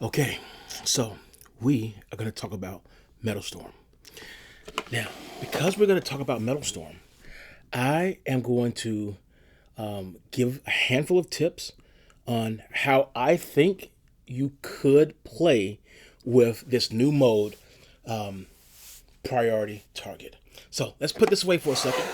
Okay, so we are going to talk about Metalstorm. Now, because we're going to talk about Metalstorm, I am going to give a handful of tips on how I think you could play with this new mode, priority target. So let's put this away for a second.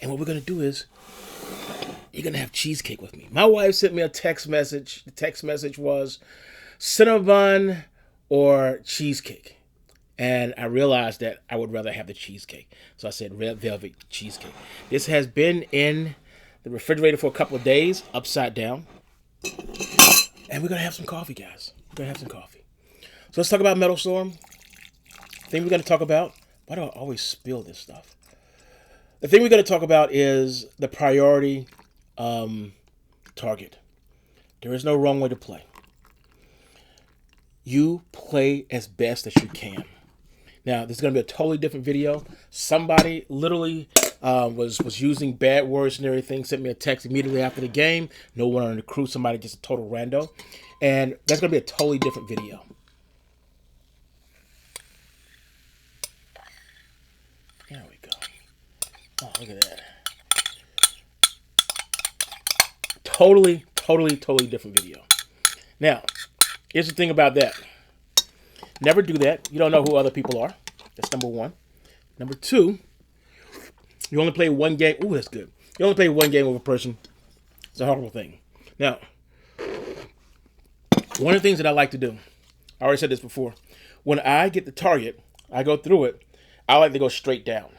And what we're going to do is you're going to have cheesecake with me. My wife sent me a text message. The text message was Cinnabon or cheesecake. And I realized that I would rather have the cheesecake. So I said red velvet cheesecake. This has been in the refrigerator for a couple of days, upside down. And we're going to have some coffee, guys. We're going to have some coffee. So let's talk about Metalstorm. The thing we're going to talk about, why do I always spill this stuff? The thing we're going to talk about is the priority target. There is no wrong way to play. You play as best as you can. Now, this is going to be a totally different video. Somebody literally was using bad words and everything, sent me a text immediately after the game. No one on the crew, somebody just a total rando. And that's going to be a totally different video. There we go. Oh, look at that. Totally different video. Now, here's the thing about that. Never do that. You don't know who other people are. That's number one. Number two, you only play one game. Ooh, that's good. You only play one game with a person. It's a horrible thing. Now, one of the things that I like to do, I already said this before, when I get the target, I go through it, I like to go straight down.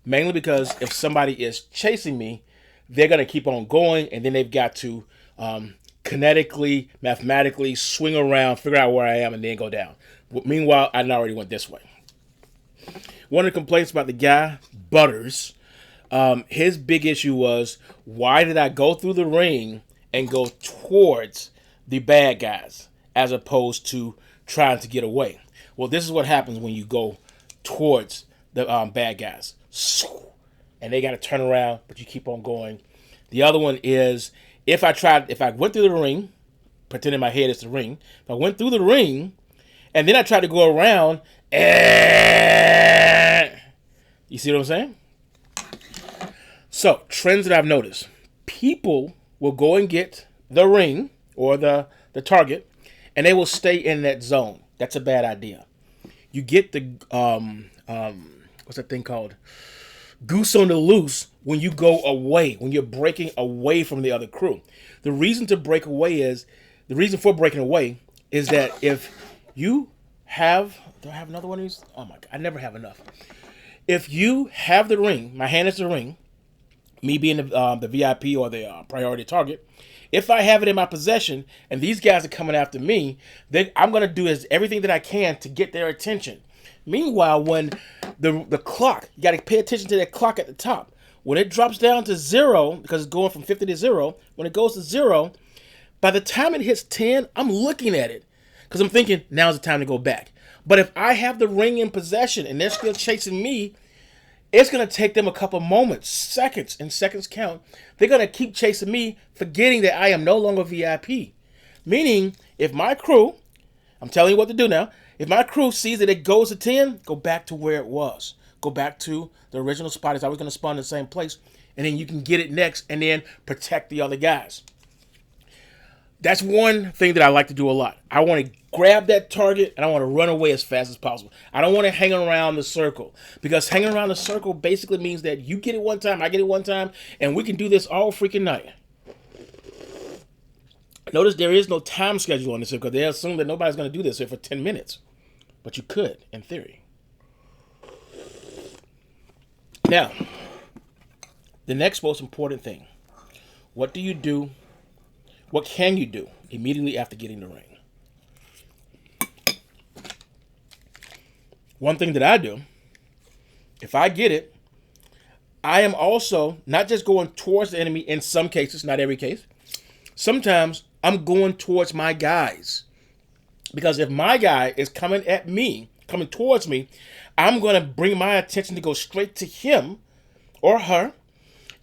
Mainly because if somebody is chasing me, they're going to keep on going, and then they've got to kinetically, mathematically swing around, figure out where I am, and then go down. Meanwhile, I already went this way. One of the complaints about the guy, Butters, his big issue was, why did I go through the ring and go towards the bad guys as opposed to trying to get away? Well, this is what happens when you go towards the bad guys. And they got to turn around, but you keep on going. The other one is, if I went through the ring, pretending in my head it's the ring, if I went through the ring, and then I tried to go around, you see what I'm saying? So, trends that I've noticed. People will go and get the ring, or the target, and they will stay in that zone. That's a bad idea. You get the, what's that thing called? Goose on the loose when you go away, when you're breaking away from the other crew. The reason for breaking away is that if you have, do I have another one of these? Oh my God, I never have enough. If you have the ring, my hand is the ring, me being the VIP or the priority target, if I have it in my possession and these guys are coming after me, then I'm going to do everything that I can to get their attention. Meanwhile, when the clock, you got to pay attention to that clock at the top. When it drops down to 0, because it's going from 50 to 0, when it goes to 0, by the time it hits 10, I'm looking at it because I'm thinking, now's the time to go back. But if I have the ring in possession and they're still chasing me, it's going to take them a couple moments, seconds, and seconds count. They're going to keep chasing me, forgetting that I am no longer VIP. Meaning, if my crew, I'm telling you what to do now, if my crew sees that it goes to 10, go back to where it was. Go back to the original spot. It's always going to spawn in the same place. And then you can get it next and then protect the other guys. That's one thing that I like to do a lot. I want to grab that target and I want to run away as fast as possible. I don't want to hang around the circle, because hanging around the circle basically means that you get it one time, I get it one time, and we can do this all freaking night. Notice there is no time schedule on this because they assume that nobody's going to do this here for 10 minutes. But you could, in theory. Now, the next most important thing. What do you do? What can you do immediately after getting the ring? One thing that I do, if I get it, I am also not just going towards the enemy in some cases, not every case. Sometimes I'm going towards my guys. Because if my guy is coming towards me, I'm going to bring my attention to go straight to him or her.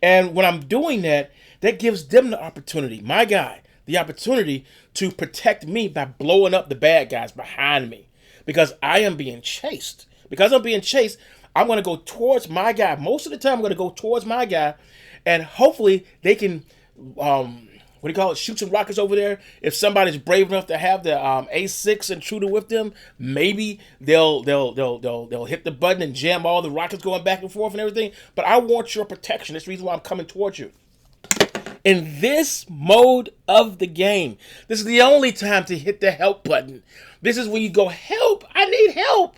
And when I'm doing that, that gives them the opportunity, my guy, the opportunity to protect me by blowing up the bad guys behind me because I am being chased. Because I'm being chased, I'm going to go towards my guy. Most of the time, I'm going to go towards my guy, and hopefully they can, what do you call it, shoot some rockets over there. If somebody's brave enough to have the A6 intruder with them, maybe they'll hit the button and jam all the rockets going back and forth and everything. But I want your protection. That's the reason why I'm coming towards you. In this mode of the game, this is the only time to hit the help button. This is when you go, help, I need help.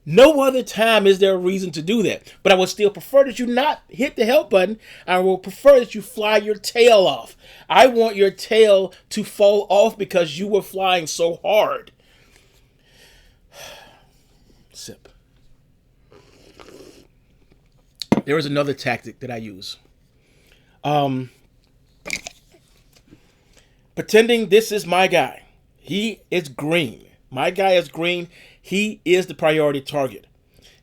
No other time is there a reason to do that. But I would still prefer that you not hit the help button. I will prefer that you fly your tail off. I want your tail to fall off because you were flying so hard. Sip. There is another tactic that I use. Pretending this is my guy. He is green. My guy is green. He is the priority target.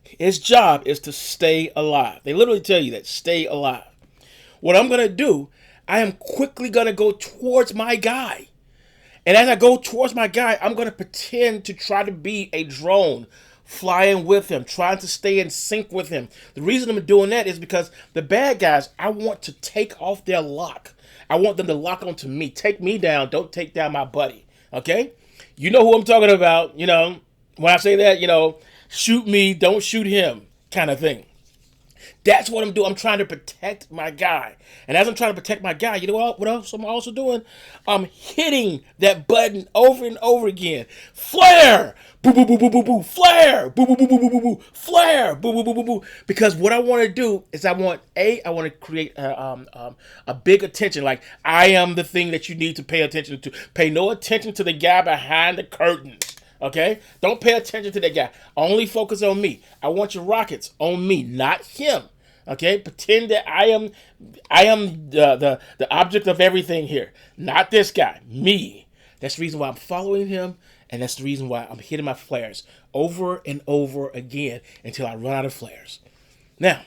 His job is to stay alive. They literally tell you that, stay alive. What I'm going to do, I am quickly going to go towards my guy. And as I go towards my guy, I'm going to pretend to try to be a drone, flying with him, trying to stay in sync with him. The reason I'm doing that is because the bad guys, I want to take off their lock. I want them to lock onto me. Take me down. Don't take down my buddy. Okay? You know who I'm talking about, you know. When I say that, you know, shoot me, don't shoot him kind of thing. That's what I'm doing. I'm trying to protect my guy. And as I'm trying to protect my guy, you know what else I'm also doing? I'm hitting that button over and over again. Flare! Boo, boo, boo, boo, boo, boo. Flare! Boo, boo, boo, boo, boo, boo, boo. Flare! Boo, boo, boo, boo, boo. Because what I want to do is I want to create a big attention. Like, I am the thing that you need to pay attention to. Pay no attention to the guy behind the curtain. Okay? Don't pay attention to that guy. Only focus on me. I want your rockets on me, not him. Okay? Pretend that I am the object of everything here. Not this guy. Me. That's the reason why I'm following him, and that's the reason why I'm hitting my flares over and over again until I run out of flares. Now,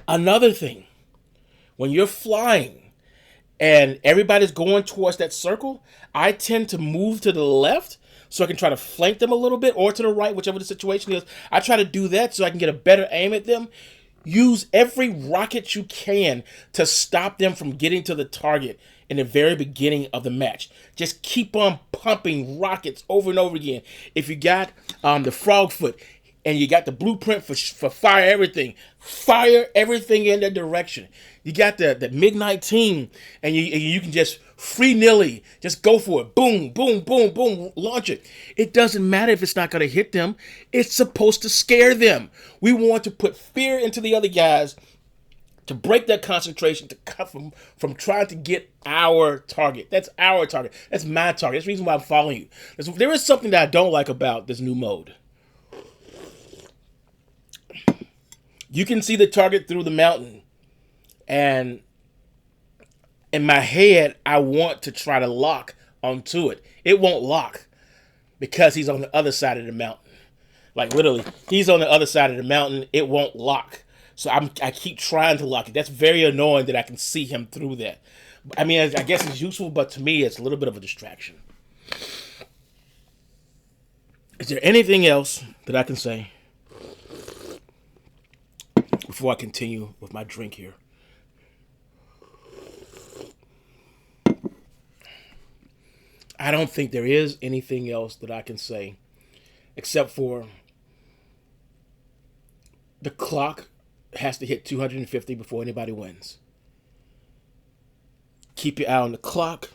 another thing. When you're flying and everybody's going towards that circle, I tend to move to the left so I can try to flank them a little bit, or to the right, whichever the situation is. I try to do that so I can get a better aim at them. Use every rocket you can to stop them from getting to the target in the very beginning of the match. Just keep on pumping rockets over and over again. If you got the frog foot and you got the blueprint for fire everything in that direction. You got the MiG-19 and you can just free-nilly, just go for it. Boom, boom, boom, boom, launch it. It doesn't matter if it's not going to hit them. It's supposed to scare them. We want to put fear into the other guys to break their concentration, to cut from trying to get our target. That's our target. That's my target. That's the reason why I'm following you. There is something that I don't like about this new mode. You can see the target through the mountain, and in my head, I want to try to lock onto it. It won't lock because he's on the other side of the mountain. Like, literally, he's on the other side of the mountain. It won't lock. So I keep trying to lock it. That's very annoying that I can see him through that. I mean, I guess it's useful, but to me, it's a little bit of a distraction. Is there anything else that I can say before I continue with my drink here? I don't think there is anything else that I can say except for the clock has to hit 250 before anybody wins. Keep your eye on the clock.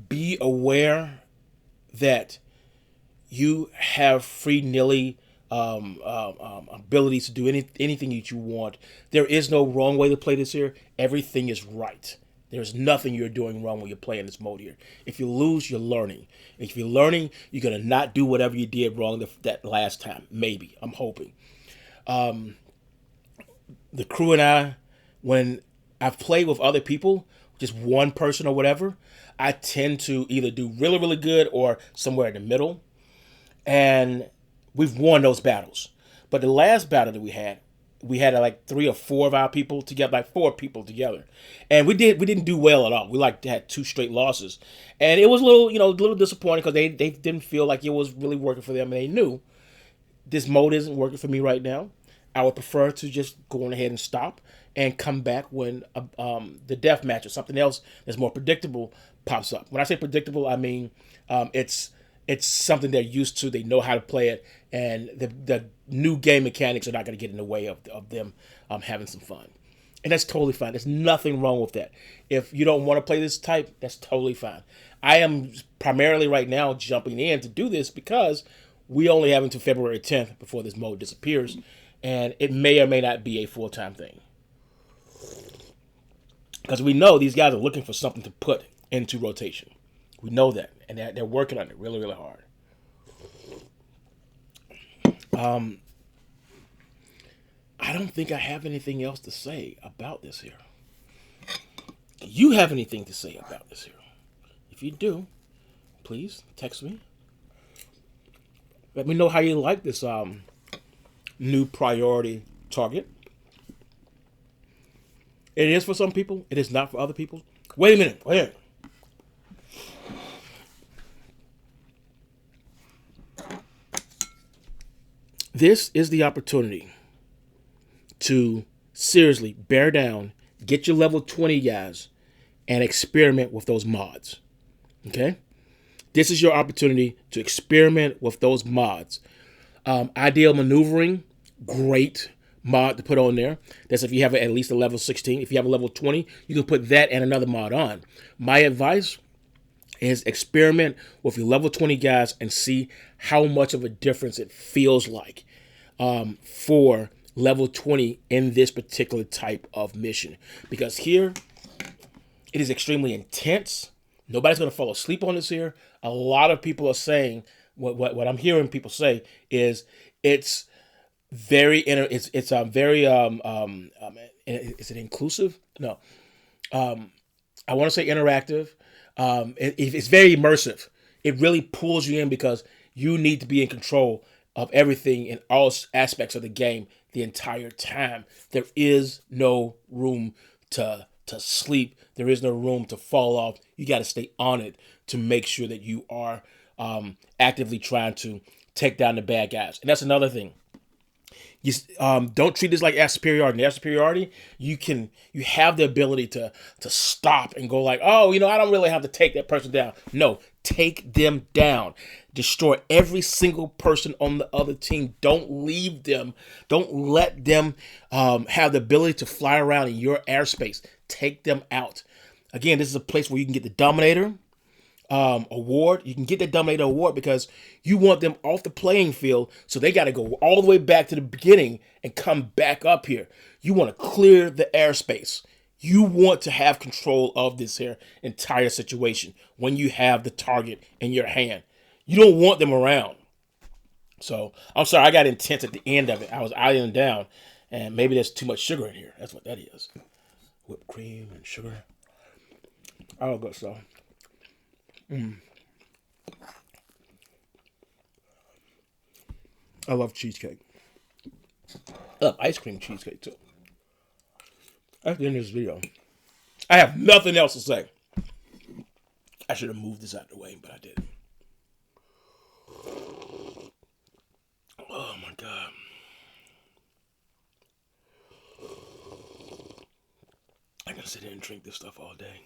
Be aware that you have free nilly abilities to do anything that you want. There is no wrong way to play this here. Everything is right. There's nothing you're doing wrong when you're playing this mode here. If you lose, you're learning. If you're learning, you're going to not do whatever you did wrong that last time. Maybe. I'm hoping. The crew and I, when I've played with other people, just one person or whatever, I tend to either do really, really good or somewhere in the middle. And we've won those battles. But the last battle that we had, we had like 3 or 4 of our people together, like 4 people together, and we didn't do well at all. We like had 2 straight losses, and it was a little a little disappointing because they didn't feel like it was really working for them, and they knew this mode isn't working for me right now. I would prefer to just go on ahead and stop and come back when the death match or something else that's more predictable pops up. When I say predictable, I mean it's something they're used to. They know how to play it, and the new game mechanics are not going to get in the way of them having some fun. And that's totally fine. There's nothing wrong with that. If you don't want to play this type, that's totally fine. I am primarily right now jumping in to do this because we only have until February 10th before this mode disappears, and it may or may not be a full-time thing. Because we know these guys are looking for something to put into rotation. We know that, and they're working on it really, really hard. I don't think I have anything else to say about this here. Do you have anything to say about this here? If you do, please text me. Let me know how you like this new priority target. It is for some people. It is not for other people. Wait a minute. Wait a minute. This is the opportunity to seriously bear down, get your level 20 guys, and experiment with those mods. Okay? This is your opportunity to experiment with those mods. Ideal maneuvering, great mod to put on there. That's if you have at least a level 16. If you have a level 20, you can put that and another mod on. My advice is experiment with your level 20 guys and see how much of a difference it feels like for level 20 in this particular type of mission. Because here, it is extremely intense. Nobody's going to fall asleep on this here. A lot of people are saying, what I'm hearing people say is it's very, is it inclusive? No. I want to say interactive. It's very immersive. It really pulls you in because you need to be in control of everything in all aspects of the game the entire time. There is no room to sleep. There is no room to fall off. You got to stay on it to make sure that you are actively trying to take down the bad guys. And that's another thing. You don't treat this like air superiority. In air superiority, you have the ability to stop and go like, oh, I don't really have to take that person down. No, take them down. Destroy every single person on the other team. Don't leave them. Don't let them have the ability to fly around in your airspace. Take them out. Again, this is a place where you can get the Dominator award. You can get that Dominator award because you want them off the playing field, so they got to go all the way back to the beginning and come back up here. You want to clear the airspace. You want to have control of this here entire situation when you have the target in your hand. You don't want them around. So I'm sorry, I got intense at the end of it. I was eyeing down, and maybe there's too much sugar in here. That's what that is. Whipped cream and sugar. Oh, good stuff. I love cheesecake. I love ice cream cheesecake too. That's the end of this video. I have nothing else to say. I should have moved this out of the way, but I didn't. Oh my God. I gotta sit here and drink this stuff all day.